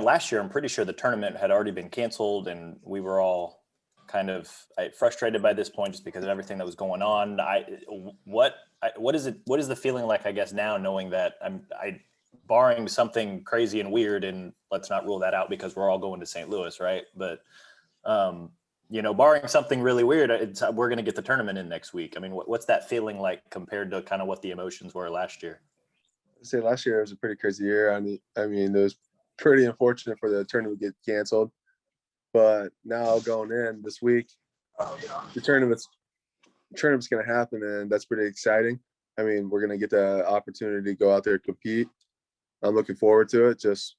last year, I'm pretty sure the tournament had already been canceled, and we were all kind of frustrated by this point just because of everything that was going on. What is it? What is the feeling like, I guess, now knowing that barring something crazy and weird, and let's not rule that out because we're all going to St. Louis, right? But barring something really weird, we're going to get the tournament in next week. I mean, what's that feeling like compared to kind of what the emotions were last year? I'd say last year was a pretty crazy year. I mean, it was pretty unfortunate for the tournament to get canceled. But now going in this week, the tournament's going to happen, and that's pretty exciting. I mean, we're going to get the opportunity to go out there and compete. I'm looking forward to it, just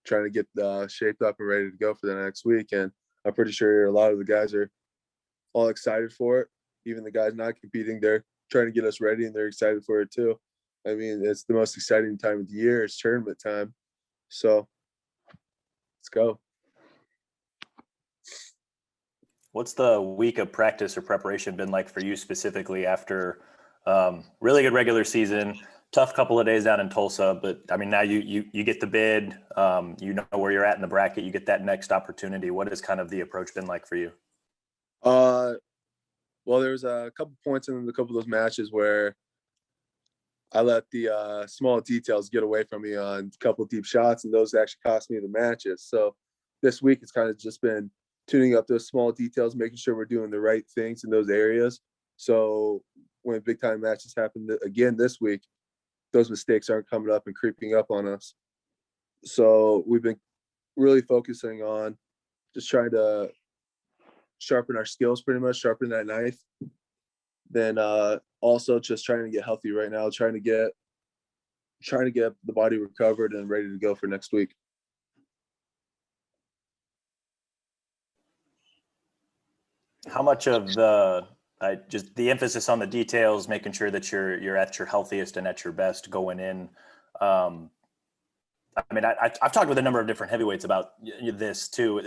trying to get shaped up and ready to go for the next week. And I'm pretty sure a lot of the guys are all excited for it. Even the guys not competing, they're trying to get us ready, and they're excited for it too. I mean, it's the most exciting time of the year. It's tournament time. So let's go. What's the week of practice or preparation been like for you specifically after really good regular season, tough couple of days down in Tulsa, but I mean, now you get the bid, you know where you're at in the bracket, you get that next opportunity. What has kind of the approach been like for you? Well, there was a couple points in a couple of those matches where I let the small details get away from me on a couple of deep shots, and those actually cost me the matches. So this week it's kind of just been tuning up those small details, making sure we're doing the right things in those areas. So when big time matches happen again this week, those mistakes aren't coming up and creeping up on us. So we've been really focusing on just trying to sharpen our skills, pretty much sharpen that knife. Then also just trying to get healthy right now, trying to get the body recovered and ready to go for next week. How much of just the emphasis on the details, making sure that you're at your healthiest and at your best going in? I mean, I've talked with a number of different heavyweights about this too.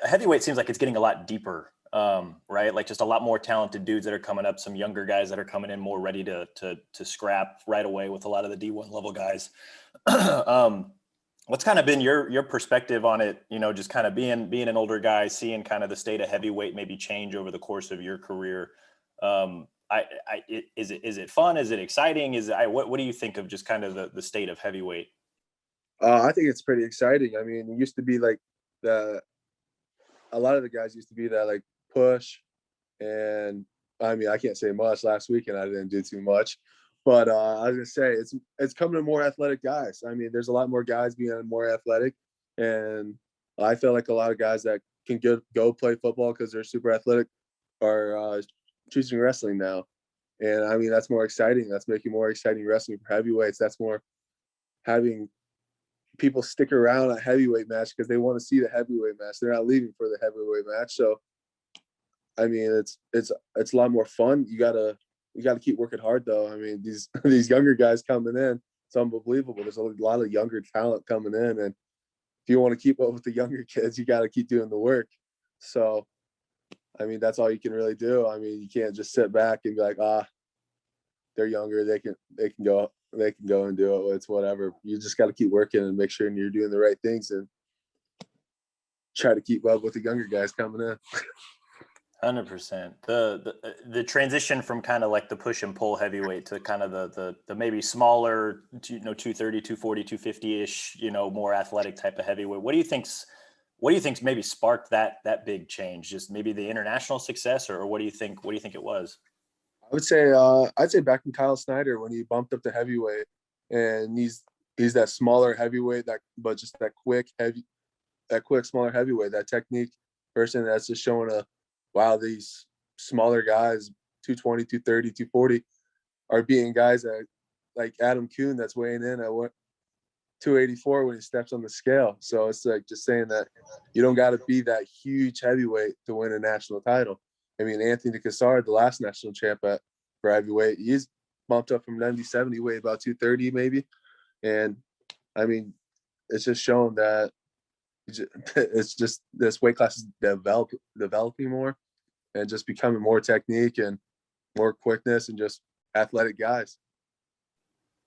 Heavyweight seems like it's getting a lot deeper, right? Like just a lot more talented dudes that are coming up, some younger guys that are coming in more ready to scrap right away with a lot of the D1 level guys. What's kind of been your perspective on it? Just kind of being an older guy, seeing kind of the state of heavyweight maybe change over the course of your career. Is it fun? Is it exciting? What do you think of just kind of the state of heavyweight? I think it's pretty exciting. I mean, it used to be like a lot of the guys used to be that like push, and I mean, I can't say much. Last weekend I didn't do too much. But I was gonna say it's coming to more athletic guys. I mean, there's a lot more guys being more athletic, and I feel like a lot of guys that can go play football because they're super athletic are choosing wrestling now. And I mean, that's more exciting. That's making more exciting wrestling for heavyweights. That's more having people stick around a heavyweight match because they want to see the heavyweight match. They're not leaving for the heavyweight match. So, I mean, it's a lot more fun. You gotta keep working hard though. I mean, these younger guys coming in, it's unbelievable. There's a lot of younger talent coming in, and if you want to keep up with the younger kids, you got to keep doing the work. So, I mean, that's all you can really do. I mean, you can't just sit back and be like, they're younger, they can go and do it. It's whatever. You just got to keep working and make sure you're doing the right things and try to keep up with the younger guys coming in. 100%. The transition from kind of like the push and pull heavyweight to kind of the maybe smaller, 230, 240, 250-ish, more athletic type of heavyweight. What do you think's maybe sparked that big change? Just maybe the international success, or what do you think it was? I would say I'd say back in Kyle Snyder when he bumped up to heavyweight, and he's that smaller heavyweight, but just that quick smaller heavyweight, that technique person that's just showing wow, these smaller guys, 220, 230, 240, are beating guys that like Adam Kuhn that's weighing in at 284 when he steps on the scale. So it's like just saying that you don't got to be that huge heavyweight to win a national title. I mean, Anthony Cassar, the last national champ for heavyweight, he's bumped up from 97. He weighed about 230 maybe. And I mean, it's just showing that it's just this weight class is developing more and just becoming more technique and more quickness and just athletic guys.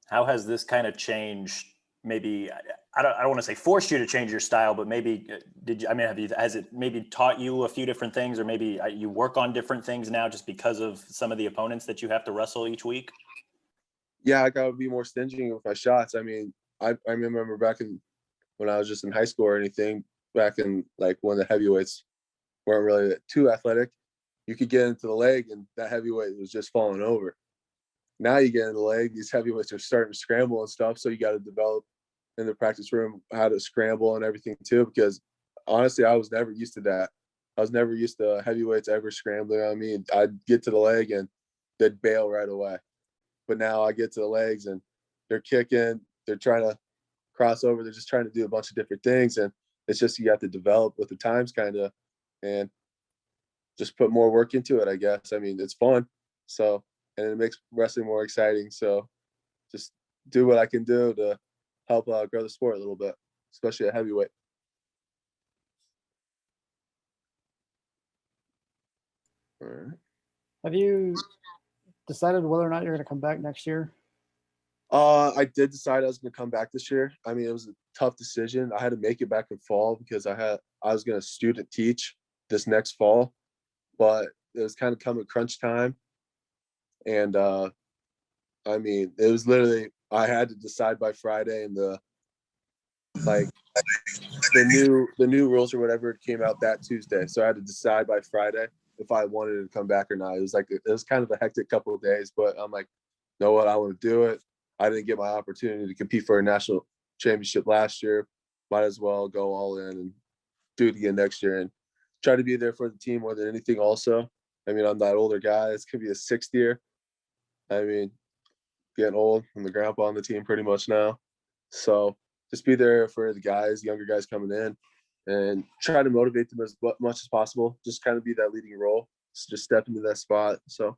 How has this kind of changed maybe I don't want to say forced you to change your style, but maybe did you? I mean, has it maybe taught you a few different things, or maybe you work on different things now just because of some of the opponents that you have to wrestle each week? Yeah, I gotta be more stingy with my shots. I mean, I remember back in when I was just in high school or anything, back in like when the heavyweights weren't really too athletic, you could get into the leg and that heavyweight was just falling over. Now you get in the leg, these heavyweights are starting to scramble and stuff. So you got to develop in the practice room how to scramble and everything too. Because honestly, I was never used to that. I was never used to heavyweights ever scrambling on me. I'd get to the leg and they'd bail right away. But now I get to the legs and they're kicking, they're trying to cross over, they're just trying to do a bunch of different things. And it's just you have to develop with the times kind of and just put more work into it, I guess. I mean, it's fun. So, and it makes wrestling more exciting. So just do what I can do to help grow the sport a little bit, especially at heavyweight. All right. Have you decided whether or not you're going to come back next year? I did decide I was going to come back this year. I mean, it was a tough decision. I had to make it back in fall because I was going to student teach this next fall, but it was kind of coming crunch time. And I mean, it was literally I had to decide by Friday, and like the new rules or whatever came out that Tuesday. So I had to decide by Friday if I wanted to come back or not. It was kind of a hectic couple of days, but I'm like, you know what, I want to do it. I didn't get my opportunity to compete for a national championship last year. Might as well go all in and do it again next year and try to be there for the team more than anything. Also, I mean, I'm that older guy. It's gonna be a sixth year. I mean, getting old. I'm the grandpa on the team pretty much now. So just be there for the guys, younger guys coming in, and try to motivate them as much as possible. Just kind of be that leading role. Just step into that spot. So